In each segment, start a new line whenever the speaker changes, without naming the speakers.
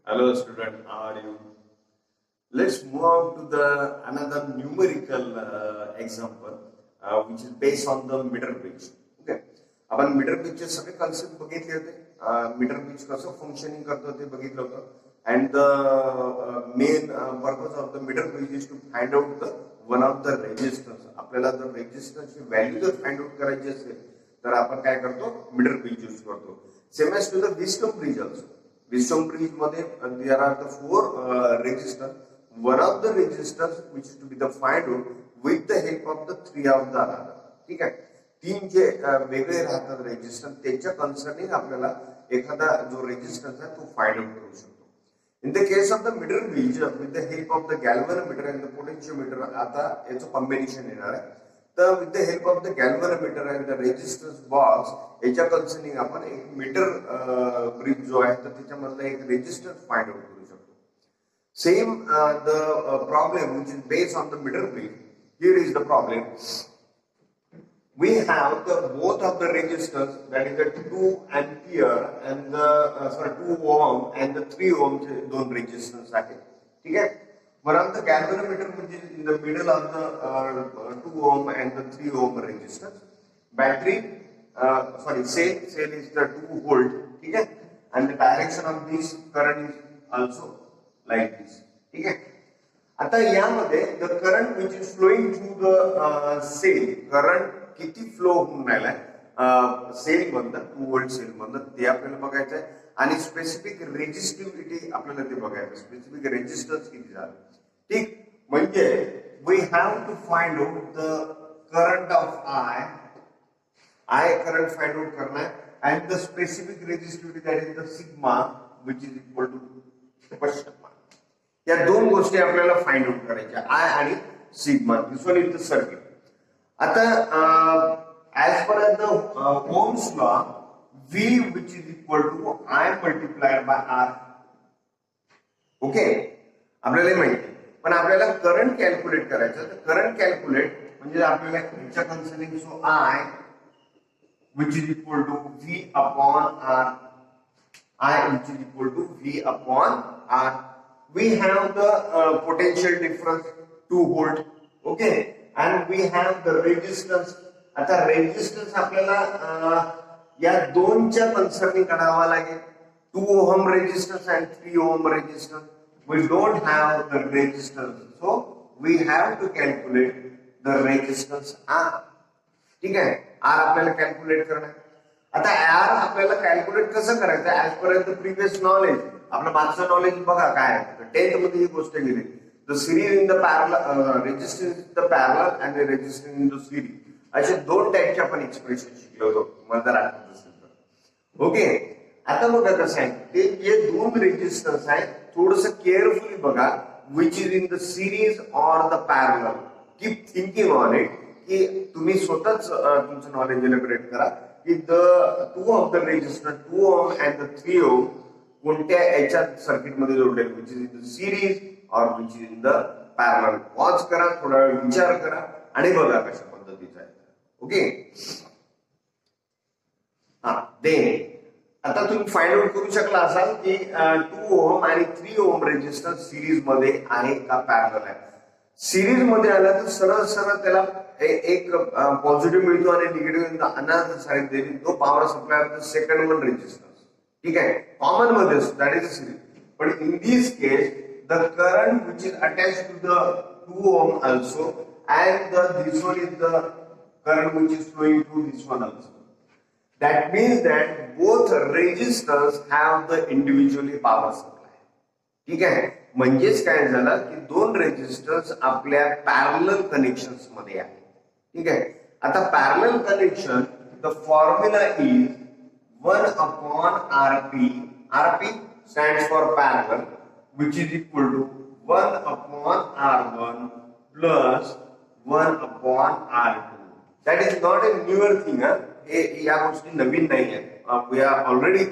Hello student, how are you? Let's move on to the another numerical example which is based on the meter pitch. Okay. आपण metre pitch सगळे concept बघितले होते. Metre pitch कसं functioning करतो ते बघितलं होतं. And the main purpose of the meter pitch is to find out the one of the resistance. आपल्याला जर रेजिस्टन्स ची व्हॅल्यू जर फाइंड आउट करायची असेल तर आपण काय करतो मीटर pitch यूज करतो. Same as to the Wheatstone bridge also. Wheatstone bridge मध्ये there are the four resistors. One of the resistors which is to be the find out with the help of the three of the other. ठीक आहे. तीन जे वेगळे राहतात resistance त्यांच्या concerning आपल्याला एखादा जो रेजिस्टन्स आहे तो फाइंड आउट करू शकतो. In the case of the meter bridge, with the help of the galvanometer and the potentiometer, आता याचं कॉम्बिनेशन येणार आहे. तर with the help of the galvanometer and the resistance box, याच्या कन्सर्निंग आपण एक मीटर ब्रिज जो आहे तर त्याच्यामधला एक रेजिस्टन्स फाइंड आउट करू शकतो. Same the problem which is based on the meter bridge. Here is the problem. We have the both of the resistors, that is the 2 ampere and the 2 ohm and the 3 ohm दोन resistors आहेत. ठीक आहे. One of the galvanometer which is in the middle of the 2 ohm and the 3 ohm resistors. Battery, cell is the 2 volt. ठीक आहे. And the direction of this current is also like this. ठीक आहे. आता यामध्ये the current which is flowing through the cell, current किती flow होऊन राहिलाय cell मधनं 2 व्होल्ट सेल मधनं ते आपल्याला बघायचं आहे आणि स्पेसिफिक रेजिस्टिव्हिटी आपल्याला ते बघायचं. स्पेसिफिक रेजिस्टन्स किती झालं. ठीक. म्हणजे we have to find out the current of I current find out करना है and the specific resistivity that is the sigma which is equal to question mark. या दोन गोष्टी आपल्याला फाइंड आउट करायच्या आय आणि sigma. This one is the circuit. आता as per the Ohm's law, V which is equal to I multiplied by R. Okay. आपल्याला माहिती पण आपल्याला करंट कॅल्क्युलेट करायचं. तर करंट कॅल्क्युलेट म्हणजे आपल्याला याच्या concerning so I which is equal to V upon R. I which is equal to V upon R. We have the potential difference 2 volt. Okay. And we have the resistance. आता resistance आपल्याला या दोनच्या concerning काढावा लागेल. 2 ohm resistance and 3 ohm resistance. We don't have the resistance, so we have to calculate the resistance R. ठीक आहे. R आपल्याला calculate करणार. आता R आपल्याला कॅल्क्युलेट कसं करायचं as per the previous knowledge. आपलं मागचं नॉलेज बघा काय आहे. 10th मध्ये ही गोष्ट गेली. The series in the parallel, resistance in the parallel and the resistance in the series. असे दोन टाइपचे आपण एक्सप्रेशन शिकलो होतो. मला जर आठवत असेल तर. ओके. आता बघा कसं आहे ते जे दोन रेजिस्टन्स आहेत थोडंसं केअरफुली बघा which is in the series और the parallel. Keep thinking on it की तुम्ही स्वतःच तुमचं नॉलेज एलिब्रेट करा की the 2 of the resistance 2 ohm and the 3 ohm कोणत्या याच्या सर्किट मध्ये जोडलेले which is in the series और which is in the parallel. Watch करा, थोडा वेळ विचार करा आणि बघा कशा पद्धतीचा आहे. ओके. हा देन आता तुम्ही फाइंड आउट करू शकला असाल की 2 ohm आणि 3 ohm रेजिस्टन्स सिरीज मध्ये आहे का पॅरलल आहे. सिरीज मध्ये आला तर सरळ सरळ त्याला एक पॉझिटिव्ह मिळतो आणि निगेटिव्ह अनादर साइड देईल. तो power supply of the second one resistance. ठीक आहे. कॉमन मध्ये दॅट इज सिरीज. पण in this case the current which is attached to the 2 ohm also and this one is the current which is flowing through this one also. That means that both resistors have the individually power supply. ठीक आहे. म्हणजेच काय झालं की दोन resistors आपल्या parallel connections मध्ये आहेत. ठीक आहे. आता parallel connection the formula is 1 upon RP. RP stands for parallel, which is equal to 1 upon R1 plus 1 upon R2. That is not a newer thing. या गोष्टी नवीन नाही आहे. We are already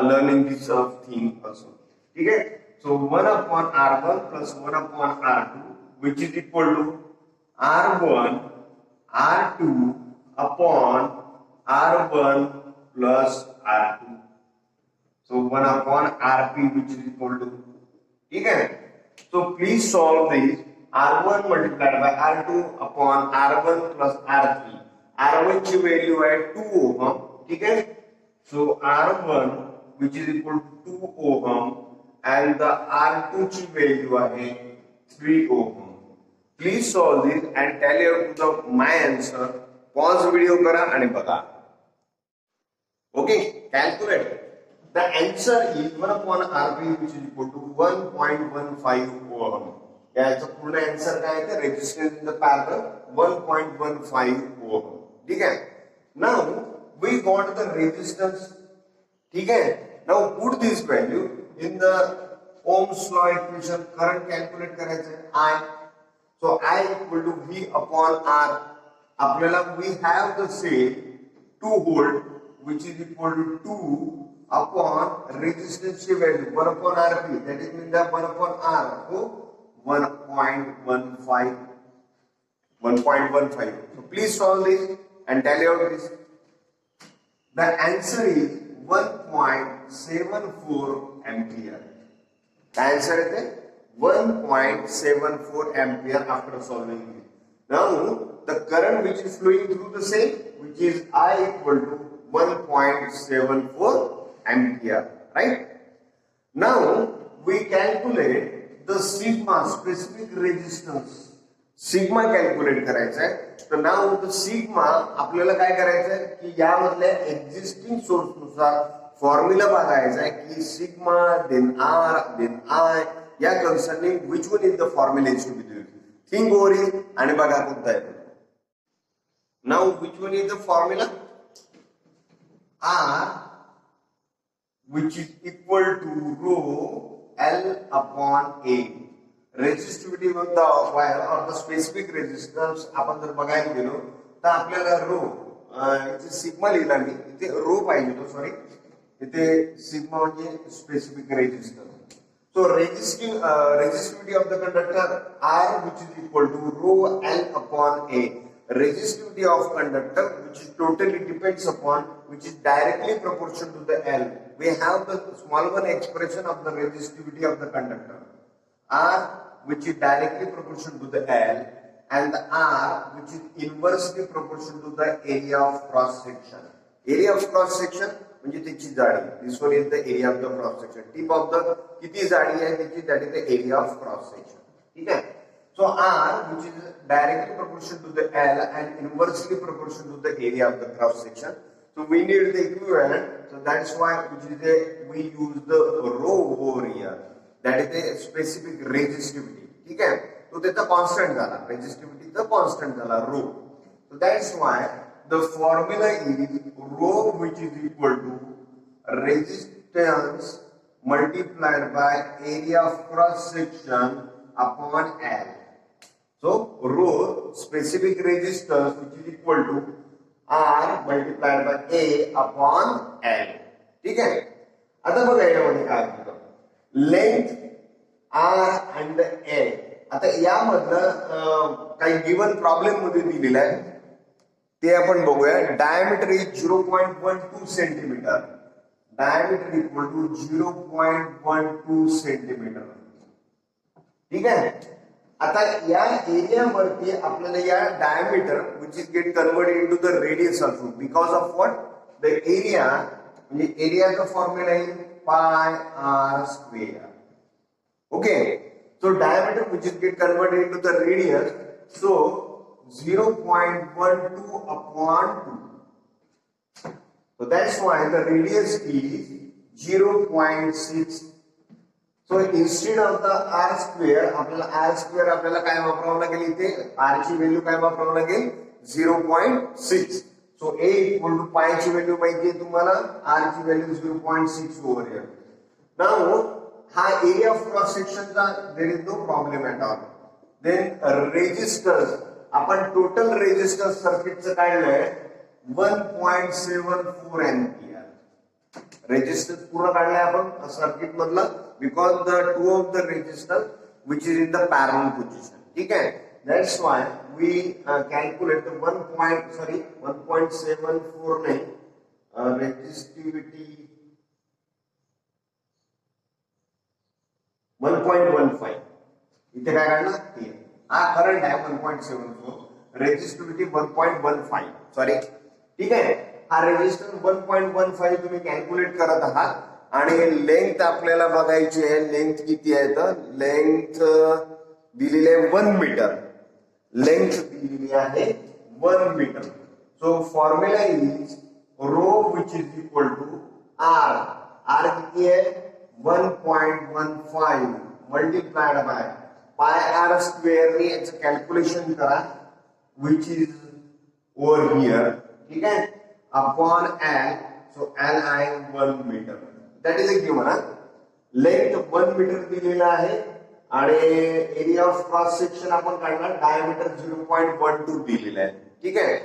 learning this thing also. ठीक आहे. So 1 upon R1 plus 1 upon R2 which is equal to R1 R2 upon R1 plus R2. So 1 upon Rp which is equal to, ठीक है. So please solve this. R1 multiplied by R2 upon R1 plus R3. R1 ची value आहे 2 ohm, ठीक आहे. So R1 which is equal to 2 ohm and the R2 ची value आहे 3 ohm. Please solve this and tally out to the my answer. Pause video करा आणि बघा. Okay, calculate. The answer is 1 upon Rp which is equal to 1.15 ohm. याचा पूर्ण answer काय आहे? Resistance in the parallel 1.15 ohm. ठीक आहे. Now we got the resistance. ठीक आहे. Now put this value in the Ohm's law equation. Current calculate करायचं आहे I. So I equal to V upon R. आपल्याला we have the same 2 volt which is equal to 2 upon resistance ची value 1 upon Rp. That is mean that 1 upon R. So 1.15. 1.15. So please solve this and tally out this. The answer is 1.74 ampere. The answer is 1.74 ampere after solving it. Now the current which is flowing through the same, which is I equal to 1.74 ampere, right? Now we calculate the sigma specific resistance. Sigma calculate करायचा आहे. तर नाव the sigma आपल्याला काय करायचं आहे की यामधल्या existing source नुसार फॉर्म्युला बघायचा आहे की sigma then R then I या concerning which one is the formula is to be used. Think over it आणि बघा कोणता आहे. नाव which one is the formula R which is equal to rho L upon A. Resistivity of the wire और the specific resistance आपण जर बघायला गेलो तर आपल्याला रो इथे सिग्मा लिहिला मी, इथे रो पाहिजे तो, सॉरी इथे सिग्मा म्हणजे specific resistance. So resistivity of the conductor R which is equal to rho L upon A. Resistivity of conductor which is totally depends upon, which is directly proportional to the L. We have the small one expression of the resistivity of the conductor. R which is directly proportional to the L and the R which is inversely proportional to the area of cross section. Area of cross section म्हणजे त्याची जाडी. This one is the area of the cross section. Tip of the किती जाडी आहे त्याची, that is the area of cross section. ठीक आहे. So R which is directly proportional to the L and inversely proportional to the area of the cross section. So we need the equivalent. So that's why we use the rho over here. That is the specific resistivity. ठीक आहे. तो त्याचा constant झाला, रेजिस्टिव्हिटीचा constant झाला rho. So that's why the formula is rho which is equal to resistance multiplied by area of cross section upon L. So rho specific resistance which is equal to R multiplied by A upon L. ठीक आहे. आता बघा यामध्ये काय होतं, length R and A. आता यामधलं काही given problem मध्ये दिलेलं आहे ते आपण बघूया. Diameter is 0.12 centimetre. Diameter equal to 0.12 centimetre. ठीक आहे. आता या एरियावरती आपल्याला या diameter which is get converted into the radius also because of what the area, म्हणजे एरियाचा फॉर्म्युला आहे pi r square. Okay. So diameter which is get converted into the radius, so 0.12 upon 2. So that's why the radius is 0.6. So instead of the r square आपल्याला r square आपल्याला काय वापरावं लागेल, इथे r ची value काय वापरावं लागेल 0.6. So a equal to pi ची व्हॅल्यू माहिती आहे तुम्हाला, r ची व्हॅल्यू 0.6 over here. Now हा एरिया ऑफ क्रॉस सेक्शनचा there is no problem at all. Then resistance, आपण टोटल रेजिस्टन्स सर्किटचं काढलंय 1.74 एम्पियर. रेजिस्टन्स पूर्ण काढलाय आपण सर्किट मधला because the two of the resistors which is in the parallel position. ठीक है. That's why we calculate the 1.74 resistivity 1.15 इथे काय काढला हे हा करंट आहे 1.74 रेजिस्टिव्हिटी 1.15 सॉरी ठीक आहे हा रेजिस्टन्स 1.15 तुम्ही कॅल्क्युलेट करत आहात आणि लेंथ आपल्याला बघायची आहे लेंथ किती आहे तर लेंथ दिलेली आहे 1 मीटर लेंथ दिलेली आहे 1 metre so formula is rho which is equal to R R किती आहे 1.15 multiplied by pi r square ने याचं कॅल्क्युलेशन करा विच इज ओव्हर हियर ठीक आहे अपॉन एल सो एल आहे 1 metre that is a given length 1 metre दिलेला आहे आणि एरिया ऑफ क्रॉस सेक्शन आपण काढला डायमीटर 0.12 दिलेला आहे ठीक आहे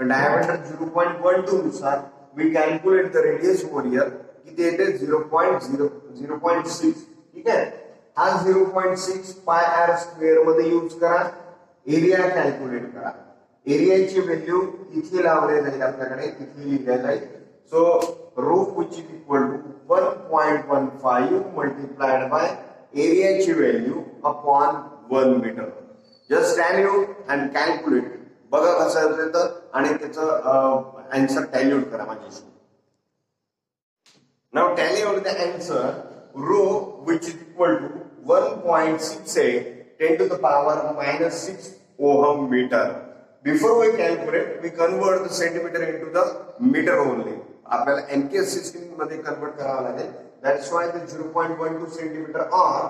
डायमीटर 0.12 नुसार we calculate the radius over here किती येते 0.6 ठीक आहे हा 0.6 पाय आर स्क्वेअर मध्ये यूज करा एरिया कॅल्क्युलेट करा एरियाची व्हॅल्यू इथे लावले जाईल आपल्याकडे इथे लिहिल्या जाईल so rho which is equal to 1.15 multiplied by एरियाची value upon 1 metre just stand you and calculate बघा कसं येतं आणि त्याचं आन्सर टॅल्युट करा माझ्याशी Now tally out the answer rho which is equal to 1.68 10 to the power minus 6 ohm meter. Before we calculate, we convert the centimeter into the meter only. आपल्याला MKS system मध्ये convert करावं लागेल. That's why the 0.12 centimeter or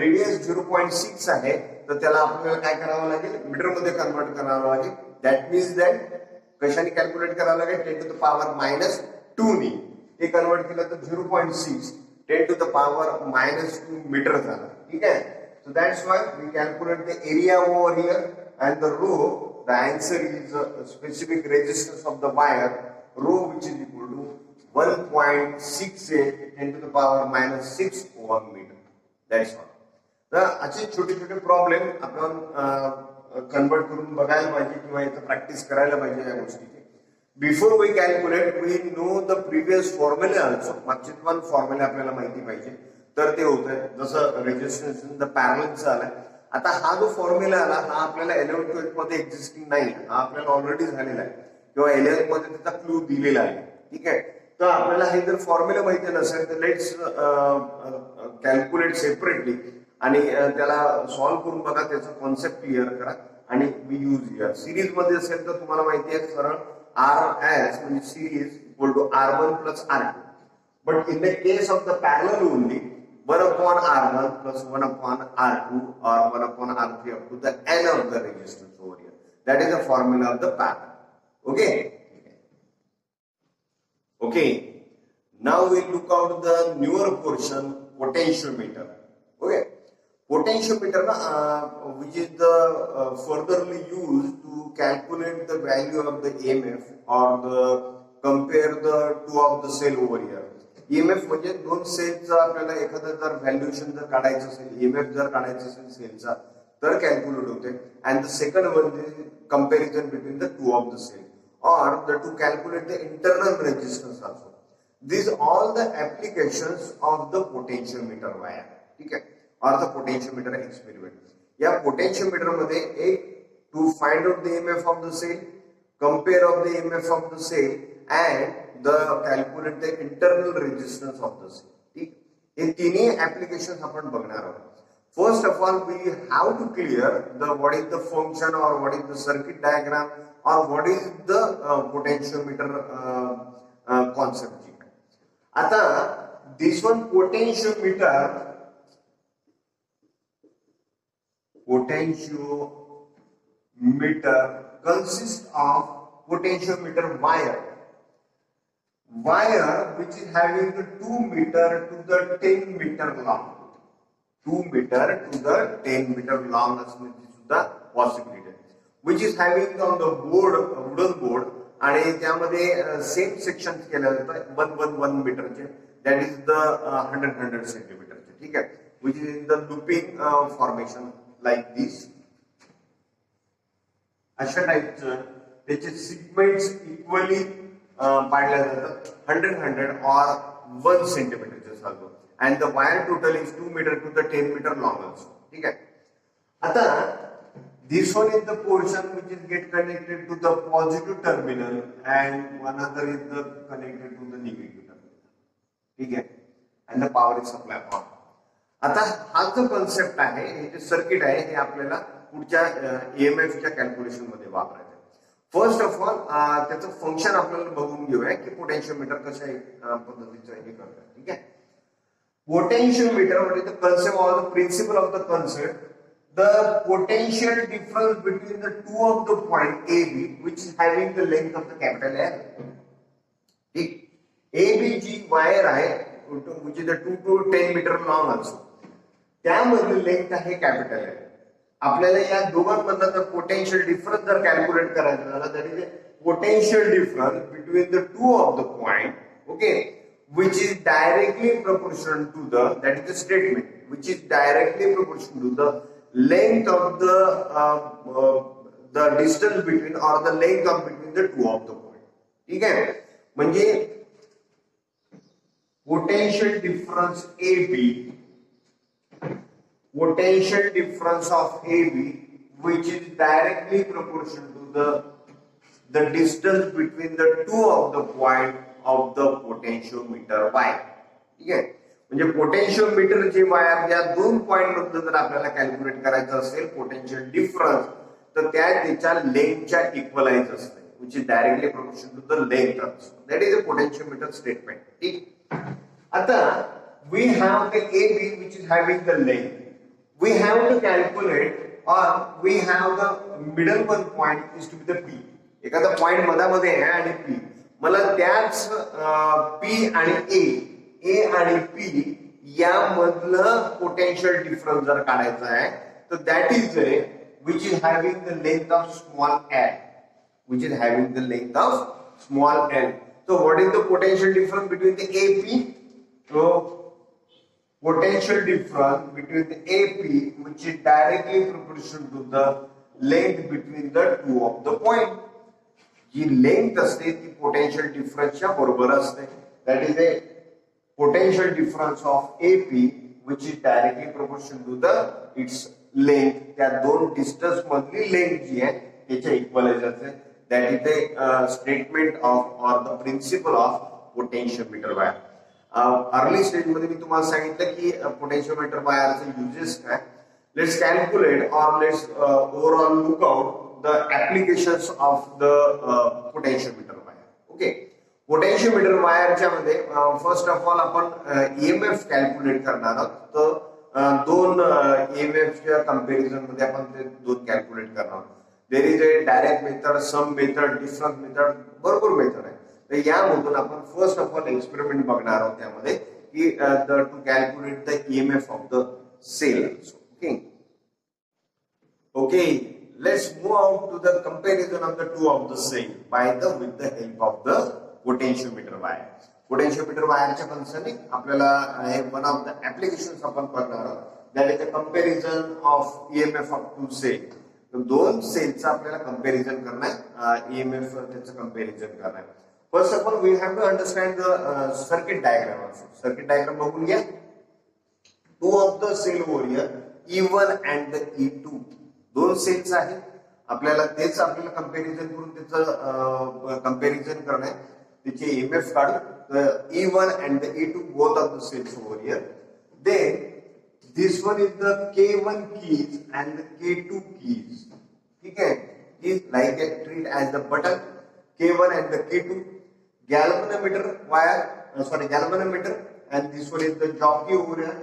radius 0.6 आहे तर त्याला आपल्याला काय करावं लागेल मीटर मध्ये कन्वर्ट करावं लागेल. That means that कशाने कॅल्क्युलेट करावं लागेल 10 to the power minus 2 नी हे कन्वर्ट केलं तर 0.6 10 to the power minus 2 metre झालं ठीक आहे so that's why we calculate the area over here and the rho the answer is a specific resistance of the wire rho which is equal to 1.68 10 to the power minus 6 ohm meter that's all तर असे छोटे छोटे problem आपण convert करून बघायला पाहिजे किंवा याचं प्रॅक्टिस करायला पाहिजे या गोष्टीची Before we calculate, we know the previous formula also. मागचे पण फॉर्म्युला आपल्याला माहिती पाहिजे तर ते होतंय जसं रेजिस्टन्स इन द पॅरललचा आलाय आता हा जो फॉर्म्युला आला हा आपल्याला 11th-12th मध्ये एक्झिस्टिंग नाही हा आपल्याला ऑलरेडी झालेला आहे किंवा 11th मध्ये त्याचा क्लू दिलेला आहे ठीक आहे तर आपल्याला हे जर फॉर्म्युला माहिती नसेल तर लेट्स कॅल्क्युलेट सेपरेटली आणि त्याला सॉल्व्ह करून बघा त्याचा कॉन्सेप्ट क्लिअर करा आणि वी यूज हियर सिरीज मध्ये असेल तर तुम्हाला माहिती आहे सरळ RS means series equal to R1 plus R2. But in the case of the parallel only, 1 upon R1 plus 1 upon R2 or 1 upon R3 up to the N of the resistance over here. That is the formula of the parallel. Okay? Okay. Now we look out the newer portion, potentiometer. Okay? Potentiometer which is the furtherly used to calculate the value of the EMF or the compare the two of the cell over here. EMF म्हणजे दोन सेलचा आपल्याला एखादं जर valuation जर काढायचं असेल EMF जर काढायचं असेल सेलचा तर कॅल्क्युलेट होते and the second one is comparison between the two of the cell or to calculate the internal resistance also. These all the applications of the potentiometer wire. ठीक आहे or the potentiometer experiment. या potentiometer मध्ये एक to find out the EMF of the cell, compare of the EMF of the cell and the calculate the internal resistance of the cell. ठीक हे तिन्ही applications आपण बघणार आहोत. First of all, we have to clear the what is the function or what is the circuit diagram or what is the potentiometer concept. आता this one potentiometer consists of potentiometer wire which is having the 2 meter to the 10 meter long 2 meter to the 10 meter long असण्याची सुद्धा possibility which is having on the board wooden board आणि त्यामध्ये same section केले जातात 1 मीटरचे that is the 100 सेंटीमीटरचे ठीक आहे which is in the looping formation like this अशा टाइपचं त्याचे सिगमेंट्स इक्वली पाडल्या जातात 100 or 1 सेंटीमीटरचे चालतो and the wire total is 2 meter to the 10 meter long also. ठीक आहे. आता this one is the portion which is get connected to the positive terminal and one other is the connected to the negative terminal. ठीक आहे. And the power is supplied on. आता हा जो concept आहे, हे जे circuit आहे, हे आपल्याला पुढच्या ईएमएफच्या calculation मध्ये वापरायचं. फर्स्ट ऑफ ऑल त्याचं फंक्शन आपल्याला बघून घेऊया की पोटेन्शियोमीटर कशा पद्धतीचं हे करतात. ठीक आहे. पोटेन्शियोमीटर म्हणजे the concept or the principle of the concept, the potential difference between the two of the point A B which is having the length of the capital L. ठीक. ए बी जी वायर आहे which is the 2 to 10 metre long also, त्यामधली length आहे capital L. आपल्याला या दोघांमधला जर potential difference जर calculate करायचं झालं तर इथे potential difference between the two of the point, okay, which is directly proportional to the, that is the statement, which is directly proportional to the length of the distance between or the length of between the two of the point. ठीक आहे. म्हणजे potential difference AB, potential difference of AB which is directly proportional to the distance between the two of the point of the potentiometer Y. ठीक आहे. म्हणजे potentiometer जे wire या दोन point मधलं जर आपल्याला कॅल्क्युलेट करायचं असेल पोटेन्शियल डिफरन्स, तर त्याच्या लेंथच्या इक्वलाइज असते, which is directly proportional to the length also. That is a potentiometer statement. ठीक. आता we have the AB which is having the length. We have to calculate or we have the middle one point is to be the P. एखादा point मधामध्ये आहे आणि P, मला त्याच P आणि A आणि P यामधलं potential difference जर काढायचा आहे तर that is which is having the length of small l, which is having the length of small l. So what is the potential difference between the AP? So potential difference between the AP which is directly proportional to the length between the two of the point. जी length असते ती potential डिफरन्सच्या बरोबर असते. That is a potential difference of AP which is directly proportional to the its length. त्या दोन distance मधली length जी आहे त्याच्या इक्वलाइज असते. That is a statement of or the principle of potentiometer wire. Early stage मध्ये मी तुम्हाला सांगितलं की पोटेन्शियोमीटर वायरचे युजेस काय. लेट्स कॅल्क्युलेट और let's overall look out the applications of the potentiometer wire. Okay, potentiometer wire च्या मध्ये फर्स्ट ऑफ ऑल आपण ईएमएफ कॅल्क्युलेट करणार आहोत. तर दोन ईएमएफच्या कंपॅरिझन मध्ये आपण ते दोन कॅल्क्युलेट करणार आहोत. There is a direct method, sum method, difference method, भरपूर मेथड आहे. तर यामधून आपण फर्स्ट ऑफ ऑल एक्सपेरिमेंट बघणार आहोत त्यामध्ये की to calculate the EMF of the cell. Okay okay, let's move on to the comparison of the two of the same with the help of the potentiometer wire. Potentiometer wire च्या concerning आपल्याला हे one of the applications आपण करणार आहोत. that is the comparison of EMF of two cells. दोन सेलचा आपल्याला comparison करणार आहे, EMF त्याचं कंपॅरिझन करणार आहे. First of all we have to understand the circuit diagram also. Circuit diagram बघून घ्या. Two of the cell over here E1 and the E2 दोन सेल्स आहेत. आपल्याला तेच आपल्याला कंपॅरिझन करून त्याचं कंपॅरिझन करणार आहे. त्याचे ईएमएफ काढू. E1 and the E2 both of the cells over here. Then this one is the K1 keys and the K2 keys. ठीक है, is like a treat as the button K1 and the K2. Galvanometer wire, galvanometer, and this one is the jockey over here.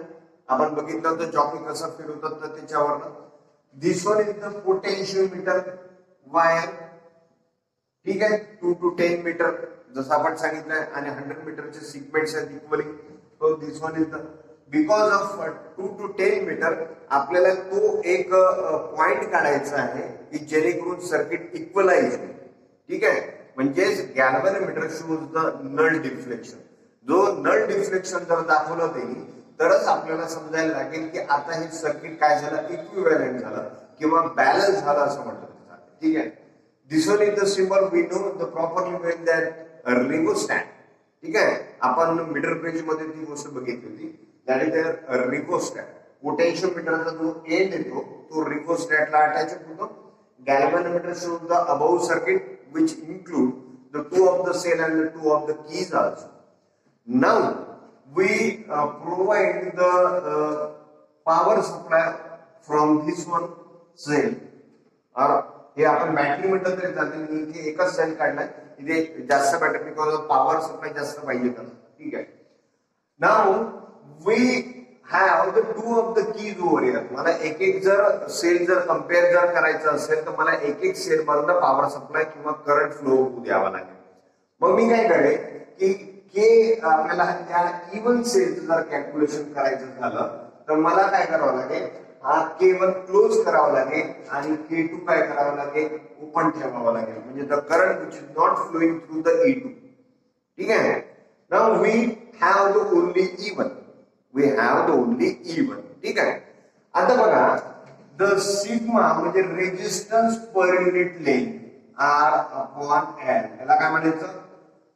आपण बघितलं तर jockey कसा फिरवतात तर त्याच्यावरनं. This one is the potentiometer wire. ठीक आहे, 2 to 10 मीटर जसं आपण सांगितलंय आणि 100 मीटरचे सिगमेंट्स आहेत equally. So this one is the because of 2 to 10 metre आपल्याला तो एक पॉइंट काढायचा आहे की जेणेकरून सर्किट इक्वलाइज होईल. ठीक आहे, म्हणजेच galvanometer shows the null deflection. जो नल डिफ्लेक्शन जर दाखवलं त्यांनी तरच आपल्याला समजायला लागेल की आता हे सर्किट काय झालं, इक्विव्हॅलेंट झालं किंवा बॅलन्स झालं असं म्हटलं जातं. ठीक आहे. This one is the symbol we know the properly when that rheostat. ठीक आहे, आपण मीटर ब्रिज मध्ये ती गोष्ट बघितली होती. That is रिकोस्टॅट. पोटेन्शियोमीटरचा जो एंड येतो तो रिकोस्टॅटला अटॅच होतो. गॅल्व्हॅनोमीटर shows the above circuit which include the two of the cell and the two of the keys also. Now we provide the power supply from this one cell. हे आपण battery म्हटलं तरी चालते. मी इथे एकच cell काढलाय, इथे जास्त बॅटरी बिकॉज पॉवर सप्लाय जास्त पाहिजे तर ठीक आहे. Now we have the two of the keys over here. मला एक एक जर सेल जर कम्पेअर जर करायचं असेल तर मला एक एक सेल मधनं पॉवर सप्लाय किंवा करंट फ्लो द्यावा लागेल. मग मी काय करेन की के आपल्याला त्या इव्हन सेलचं जर कॅल्क्युलेशन करायचं झालं तर मला काय करावं लागेल, हा K1 क्लोज करावा लागेल आणि K2 काय करावं लागेल, ओपन ठेवावं लागेल. म्हणजे the current which is not flowing through the E2. ठीक आहे. Now we have the only E1. We have the only E1. ठीक आहे. आता बघा द सिग्मा म्हणजे resistance per unit length R upon L. याला काय म्हणायचं,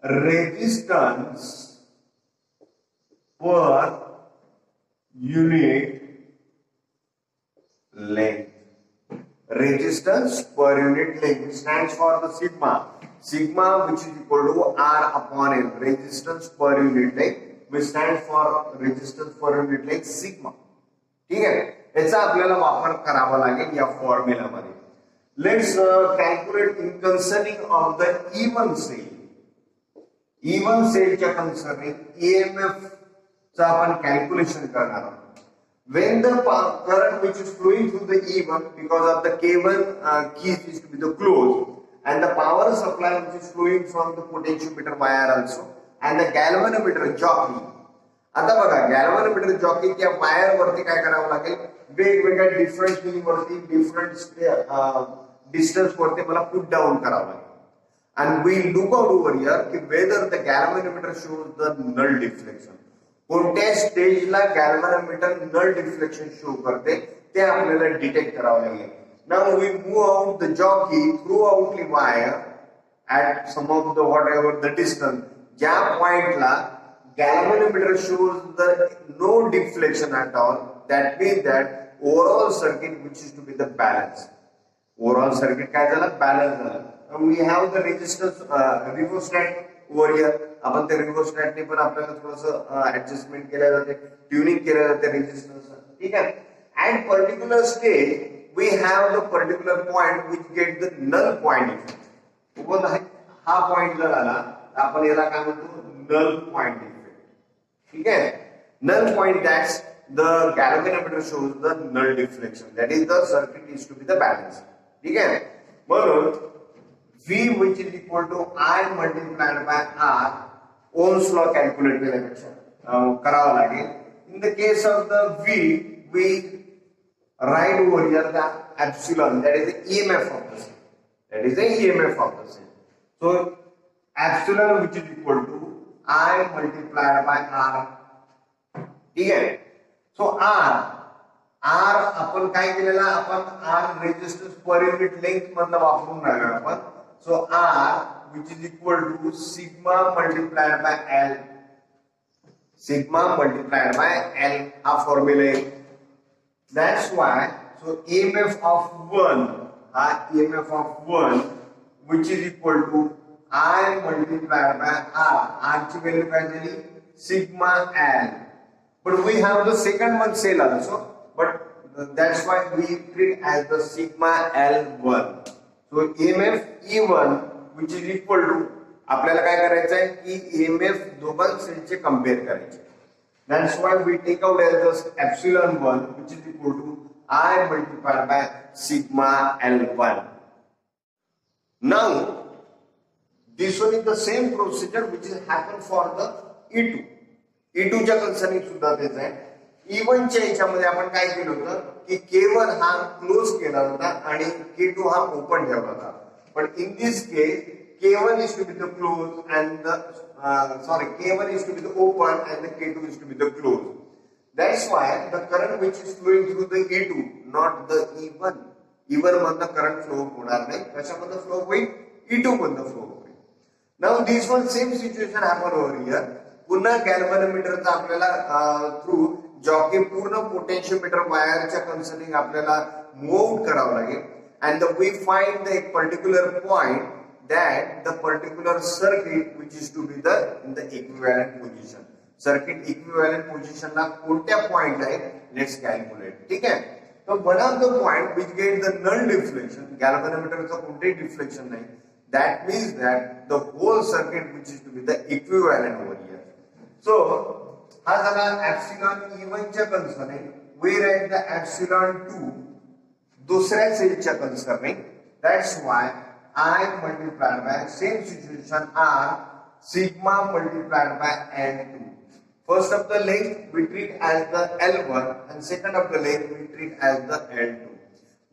resistance per unit length. Resistance per unit length stands for the sigma. Sigma which is equal to R upon L. Resistance per unit length which stands for resistance per unit length sigma. ठीक आहे. याचा आपल्याला वापर करावा लागेल या formula मध्ये. Let's calculate in concerning of the even cell. Even सेलच्या कन्सर्निंग EMF चा आपण कॅल्क्युलेशन करणार आहोत. When the current which is flowing through the E1 because of the K1 keys is to be the closed and the power supply which is flowing from the potentiometer wire also and the galvanometer jockey. आता बघा गॅल्व्हॅनोमीटर jockey त्या wire वरती काय करावं लागेल, वेगवेगळ्या different pin वरती different distance वरती मला पुट डाऊन करावं लागेल. and we look out over here की whether the galvanometer shows the null deflection. कोणत्या स्टेजला गॅल्व्हॅनोमीटर नल डिफ्लेक्शन शो करते ते आपल्याला डिटेक्ट करावं लागेल. Now we move out the jockey throughout the wire at some of the whatever the distance. ज्या पॉइंटला galvanometer shows the no deflection at all, that means that overall circuit which is to be the balance. Overall circuit काय झालं, balance झालं. We have the resistance rheostat over here. आपण ते रिव्हर्सस्टॅटने पण आपल्याला थोडंसं ऍडजस्टमेंट केलं जाते, ट्युनिंग केलं जाते रेजिस्टन्स. ठीक आहे. At particular stage we have the particular point which get the null point effect. हा पॉइंट जर आला आपण याला काय म्हणतो, नल पॉइंट इफेक्ट. ठीक आहे. Null point that's the galvanometer shows the null deflection, that is the circuit is to be the balance. ठीक आहे. म्हणून V which is equal to I multiplied by R, Ohm's law calculate केल्यापेक्षा करावं लागेल. In the case of the V, we write over here the epsilon, that is the EMF of the cell. That is the EMF of the cell. So epsilon which is equal to I multiplied by R. ठीक आहे. So R आपण काय केलेला, आपण R resistance per unit length मधला वापरून राहिलो आपण. So R which is equal to sigma multiplied by L. Sigma multiplied by L हा फॉर्म्युला आहे. That's why so EMF of 1 हा EMF of 1 which is equal to I multiplied by R. R ची value काय झाली, sigma L. But we have the second one cell also, but that's why we treat as the sigma L1. So EMF E1 which is equal to आपल्याला काय करायचं आहे की EMF दोघां सेलचे compare करायचे. That's why we take out as the epsilon 1 which is equal to I multiplied by sigma L1. Now this one is the same procedure which is happen for the E2. E2 च्या concerning सुद्धा तेच आहे. E1 च्या याच्यामध्ये आपण काय केलं होतं की K1 हा क्लोज केला होता आणि K2 हा ओपन ठेवला होता. But in this case K1 is to be the closed and the K1 is to be the open and the K2 is to be the closed. That's why the current which is flowing through the E2, not the E1. E1 मधनं current flow होणार नाही. कशामधनं flow होईल, E2 मधनं flow होईल. Now this one same situation happen over here. पुन्हा गॅल्व्हनोमीटरचा आपल्याला through jockey पूर्ण potentiometer वायरच्या concerning आपल्याला मूव्ह करावं लागेल अँड वी फाइंड द एक particular point that the particular circuit which is to be in the equivalent position. Circuit equivalent position ला कोणत्या point आहे लेट्स कॅल्क्युलेट. ठीक आहे. तर one of the point which get the null deflection, गॅल्व्हनोमीटरचं कोणतेही deflection नाही, that means that the whole circuit which is to be the equivalent over here. So हा झाला epsilon E1 च्या concerning. We write the epsilon 2 दुसऱ्या सेलच्या concerning. That's why I multiplied by same situation R sigma multiplied by N2. First of the length we treat as the L1 and second of the length we treat as the L2.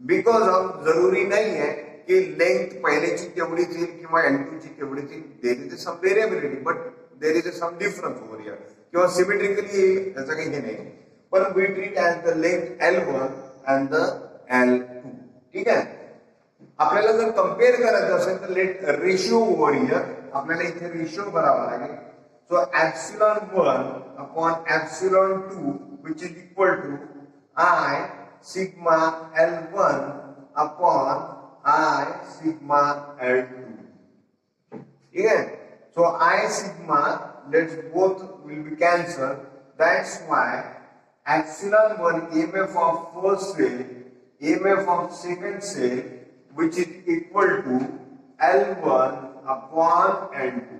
Because of जरूरी नहीं है कि length पहिलेची तेवढीच येईल किंवा L2 ची तेवढीच येईल. There is some variability but there is some difference over here. किंवा symmetrically येईल त्याचं काही हे नाही. पण we treat as the length L1 and the L2. ठीक आहे. आपल्याला जर कंपेअर करायचं असेल तर लेट रेशिओ ओव्हर हियर आपल्याला इथे रेशिओ करावा लागेल. सो epsilon 1 upon epsilon 2 which is equal to I sigma L1 upon I sigma L2. ठीक है. So I sigma let's both will be cancelled. That's why epsilon 1 EMF of first cell, EMF of second cell which is equal to L1 upon L2.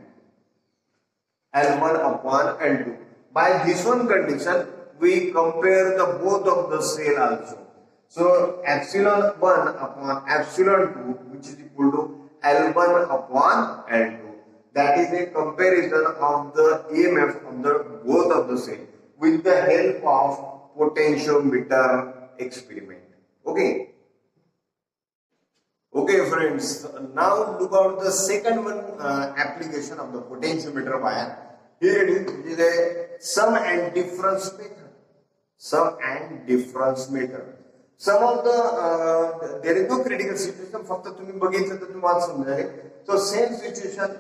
L1 upon L2. By this one condition, we compare the both of the cell also. So epsilon 1 upon epsilon 2, which is equal to L1 upon L2. That is a comparison of the EMF of the both of the cell with the help of potentiometer experiment. Okay. Okay friends, now look out the second one application of the potentiometer wire. Here it is a sum and difference method. Sum and difference method. Some of the there is no critical situation. फक्त तुम्ही बघितलं तर तुम्हाला समजेल. So same situation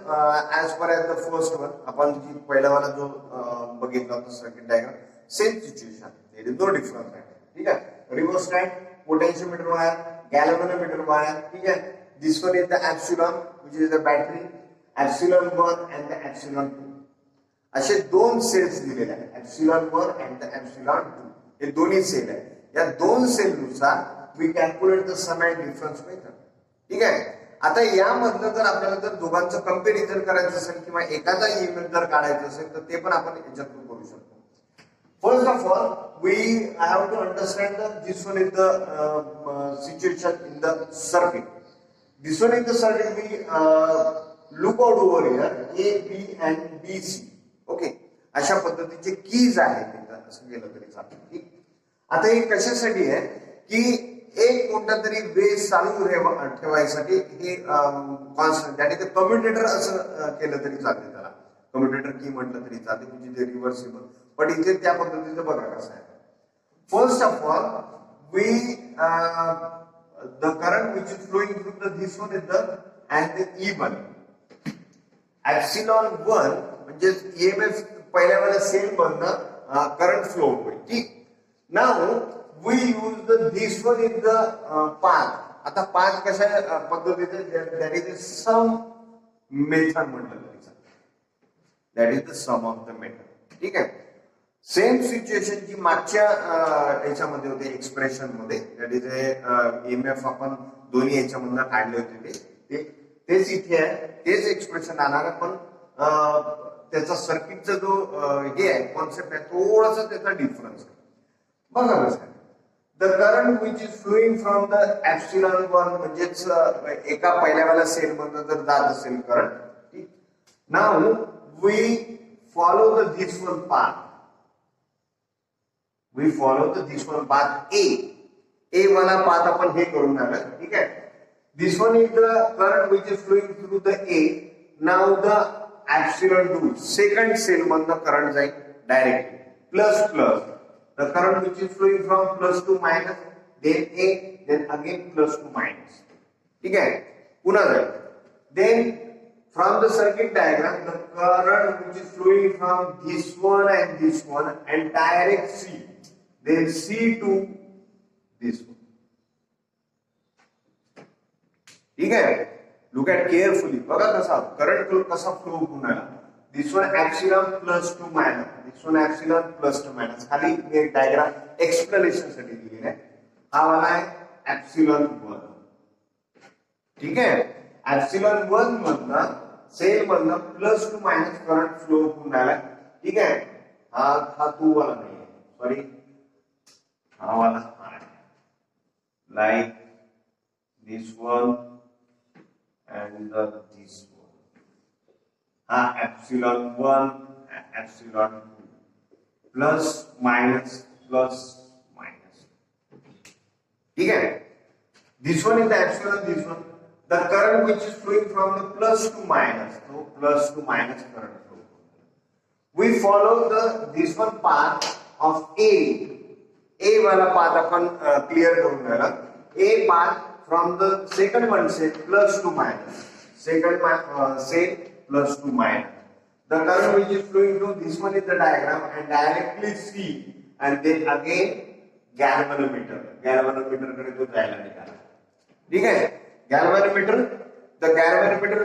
as far as the first one. आपण जी पहिला वाला जो बघितला होता circuit diagram, same situation. There is no difference. ठीक आहे. Reverse type potentiometer wire, galvanometer wire. ठीक है. This one is the epsilon which is the battery, epsilon 1 and the epsilon 2. असे दोन सेल्स दिलेले आहेत, epsilon 1 and the epsilon 2. हे दोन्ही cell आहेत. या दोन सेल नुसार we calculate the sum and difference method. ठीक आहे. आता यामधलं जर आपल्याला जर दोघांचं कंपॅरिझन करायचं असेल किंवा एखादा ईएमएफ जर काढायचं असेल तर ते पण आपण याच्यातून करू शकतो. First of all, we have to understand that this one is the situation in the circuit. This one is the circuit. We look out over here A, B and B, C. Okay. अशा पद्धतीचे keys आहेत असं गेलं तरी चालेल. आता हे कशासाठी आहे की एक कोणता तरी बेस चालू ठेवायसाठी हे कॉन्स्टंट दॅट इज कम्युटेटर असं केलं तरी चालते. त्याला कम्युटेटर की म्हटलं तरी चालते म्हणजे ते रिव्हर्सिबल. पण इथे त्या पद्धतीचं बघा कसं आहे. First of all we the current which is flowing through the this one is the and the E1 epsilon 1 म्हणजे ईएमएफ पहिल्यावाला सेल मधनं करंट फ्लो होईल. ठीक. Now we use the this one in the path. आता path कशा पद्धतीचं that is sum method म्हटलं तरी चालेल. That is the sum of the method. ठीक आहे. सेम सिच्युएशन जी मागच्या याच्यामध्ये होते एक्सप्रेशन मध्ये दॅट इज ईएमएफ आपण दोन्ही याच्यामधनं काढले होते तेच इथे आहे. तेच एक्सप्रेशन आणणार पण त्याचा सर्किटचा जो हे आहे कॉन्सेप्ट आहे थोडासा त्याचा डिफरन्स आहे. बघा कसं the current which is flowing from the epsilon 1 म्हणजेच एका पहिल्यावाला सेल मधनं जर जात असेल करंट. ठीक. Now we follow the this one path. We follow this one path A वाला पाथ आपण हे करून टाकलं. ठीक आहे. This one is the current which is flowing through the A. Now the epsilon 2 second cell मधनं current जाईल directly plus plus the current which is flowing from plus to minus then A then again plus to minus. ठीक आहे. पुन्हा जाईल then From the circuit diagram, the current which is flowing from this one and direct C, then C to this one. ठीक है? Look at carefully. बघा कसा current कसा flow होऊन राहिला. This one epsilon plus to minus. This one epsilon plus to minus. खाली मी एक diagram explanation साठी दिली आहे. हा वाला आहे epsilon 1. ठीक है? epsilon 1 मधनं सेल मधनं plus two minus current flow होऊन राहिला. ठीक आहे? हा तू वाला नाही आहे. सॉरी. हा वाला हा आहे. Like this one and this one. Epsilon 1, epsilon 2. Plus, minus, plus, minus. Okay? This one is the epsilon, this one. The current which is flowing from the plus to minus. So, plus to minus current flow. We follow this one path of A. A wala path upon clear करून राहिला. A path from the second one say plus to minus. Second say plus to minus. The current which is flowing through this one is the diagram and directly see and then again galvanometer. Galvanometer कडे तो जायला निघाला. ठीक आहे? Galvanometer, the galvanometer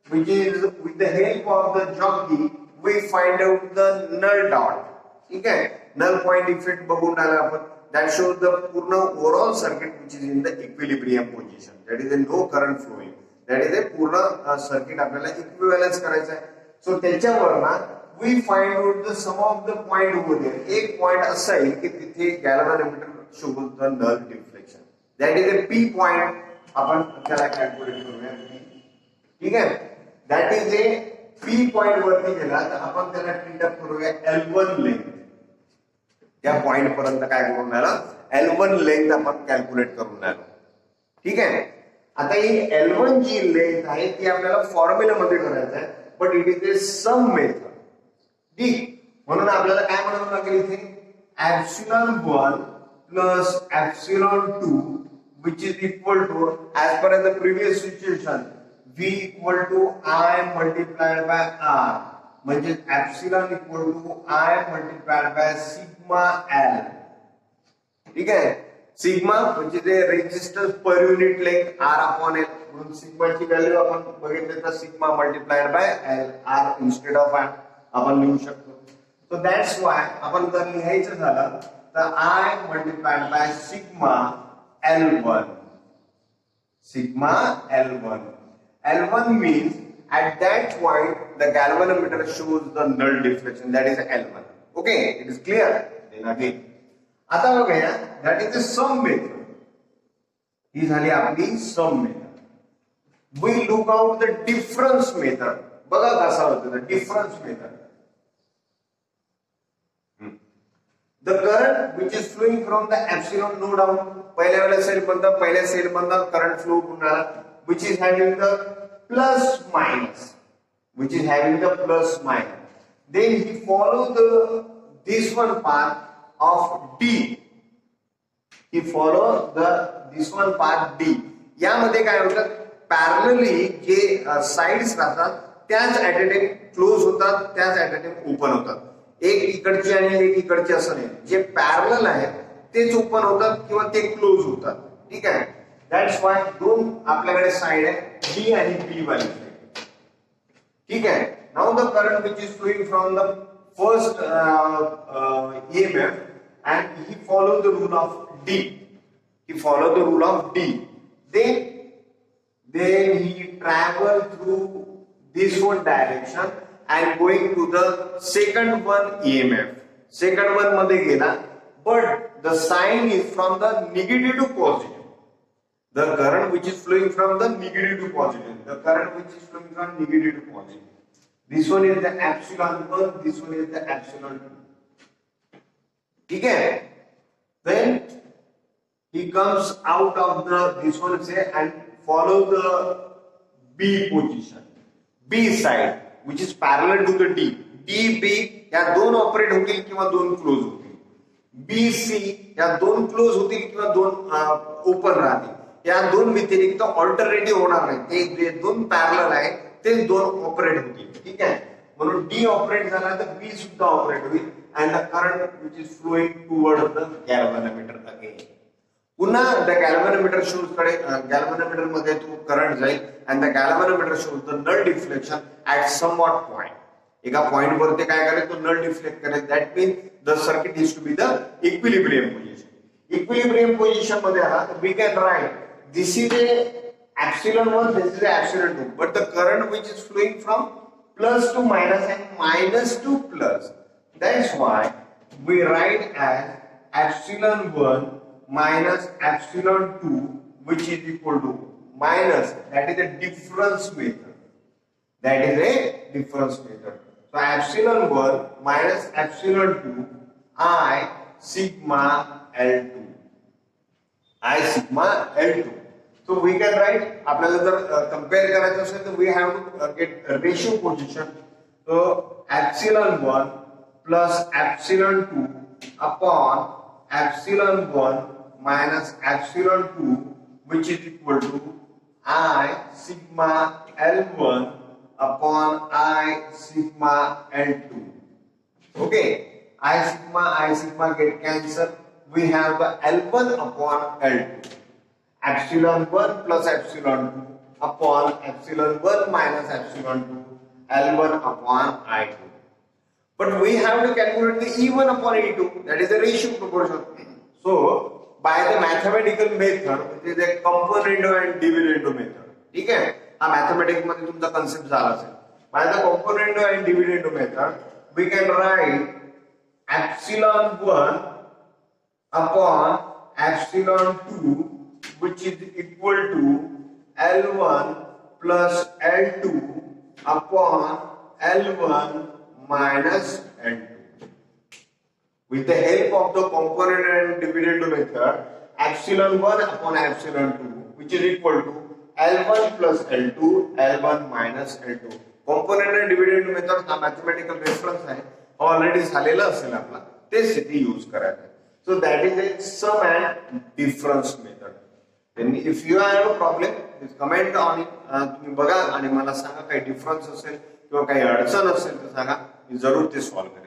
which is with the help of the jockey we find out the null dot. ठीक आहे? Null point effect बघून राहिला आपण. That shows the पूर्ण overall circuit which is in the equilibrium position. That is a no current flowing. That is a पूर्ण circuit आपल्याला equivalence करायचा आहे. So त्याच्यावरना we find out the sum of the point over there. एक point असा आहे की तिथे galvanometer shows the null deflection. That is a P point. आपण त्याला कॅल्क्युलेट करूया. ठीक आहे? That is a P point वरती गेला तर आपण त्याला ट्रीट अप करूया L1 लेंथ. त्या पॉइंट पर्यंत काय करून राहिला L1 लेंथ आपण कॅल्क्युलेट करून राहिलो. ठीक आहे? आता ही L1 जी लेंथ आहे ती आपल्याला फॉर्म्युला मध्ये करायचं आहे. But it is a sum method. ठीक? म्हणून आपल्याला काय म्हणावं लागेल इथे epsilon 1 plus epsilon 2 which is equal to as per the previous situation V equal to I multiplied by R. म्हणजे epsilon equal to I multiplied by sigma L. ठीक आहे? सिग्मा म्हणजे ते resistance per unit length R upon L. म्हणून सिग्माची value आपण बघितलं तर sigma multiplied by L R instead of I आपण लिहू शकतो. सो दॅट्स व्हाय आपण जर लिहायचं झालं तर I multiplied by sigma L1. Sigma L1. L1 means at that point the galvanometer shows the null deflection. That is L1. Okay, it is clear. Then again, आता बघूया that is the sum method. ही झाली आपली sum method. We look out the difference method. बघा कसा होतं the difference method. The current which is flowing from the epsilon node down. पहिल्या cell मधनं current flow होऊन राहिला which is having the plus minus. Which is having the plus minus. Then he follow this one path of D. He follow this one path D. यामध्ये काय होतं parallelly जे sides राहतात त्याच at a time close होतात त्याच at a time open होतात. एक इकडची आणि एक इकडची असं नाही. जे पॅरलल आहेत तेच ओपन होतात किंवा ते क्लोज होतात. ठीक आहे? दॅट्स व्हाय दोन आपल्याकडे साइड आहे B आणि B वाली. ठीक आहे? Now the current which is flowing from the first EMF and he follow the rule of D. He follow the rule of D. Then he travel through this one direction and going to the second one EMF. Second one मध्ये गेला but the sign is from the negative to positive. The current which is flowing from the negative to positive. The current which is flowing from negative to positive. This one is the epsilon 1. This one is the epsilon 2. ठीक है? Then he comes out of this one say and follow the B position. B side which is parallel to the D. D B या दोन operate होतील किंवा दोन close होतील. B C या दोन क्लोज होतील किंवा दोन ओपन राहतील. या दोन व्यतिरिक्त ऑल्टरनेटिव्ह होणार नाही. ते जे दोन पॅरलल आहे ते दोन ऑपरेट होतील. ठीक आहे, म्हणून डी ऑपरेट झाला तर बी सुद्धा ऑपरेट होईल and the current which is flowing toward the galvanometer again. पुन्हा द गॅल्व्हॅनोमीटर शोज कडे गॅल्व्हॅनोमीटर मध्ये तो करंट जाईल and the galvanometer shows the null deflection at some what point. एका पॉइंट वर ते काय करेल, तो नल डिफ्लेक्ट करेल. That mean the circuit is to be the equilibrium position. Equilibrium position मध्ये आला तर we can write this is a epsilon 1, this is epsilon 2, but the current which is flowing from plus to minus and minus to plus. That's why we write as epsilon 1 minus epsilon 2, which is equal to minus. That is a difference method. That is a difference method. So epsilon 1 minus epsilon 2, I sigma L2. I sigma L2. So we can write, आपल्याला जर compare करायचं असेल तर we have to get ratio position. So epsilon 1 plus epsilon 2 upon epsilon 1 minus epsilon 2, which is equal to I sigma L1 upon I sigma L2. Okay, I sigma get cancelled. We have the L1 upon L2. Epsilon 1 plus epsilon 2 upon epsilon 1 minus epsilon 2, L1 upon I2. But we have to calculate the E1 upon E2, that is the ratio proportion. So by the mathematical method, which is a componendo and dividendo method. ठीक है, हा mathematics मध्ये तुमचा concept झाला असेल. By the componendo and dividendo method, we can write epsilon 1 upon epsilon 2, which is equal to L1 plus L2 upon L1 minus L2. With the help of the component and dividendo method, epsilon 1 upon epsilon 2, which is equal to L1 plus L2, L1 minus L2. Component and dividendo method हा mathematical reference आहे, already झालेला असेल आपला, तेच इथे use करायचं. So that is a sum and difference method. Then if you have a problem, please comment on it. तुम्ही बघा आणि मला सांगा काही डिफरन्स असेल किंवा काही अडचण असेल तर सांगा, मी जरूर ते सॉल्व्ह करेन.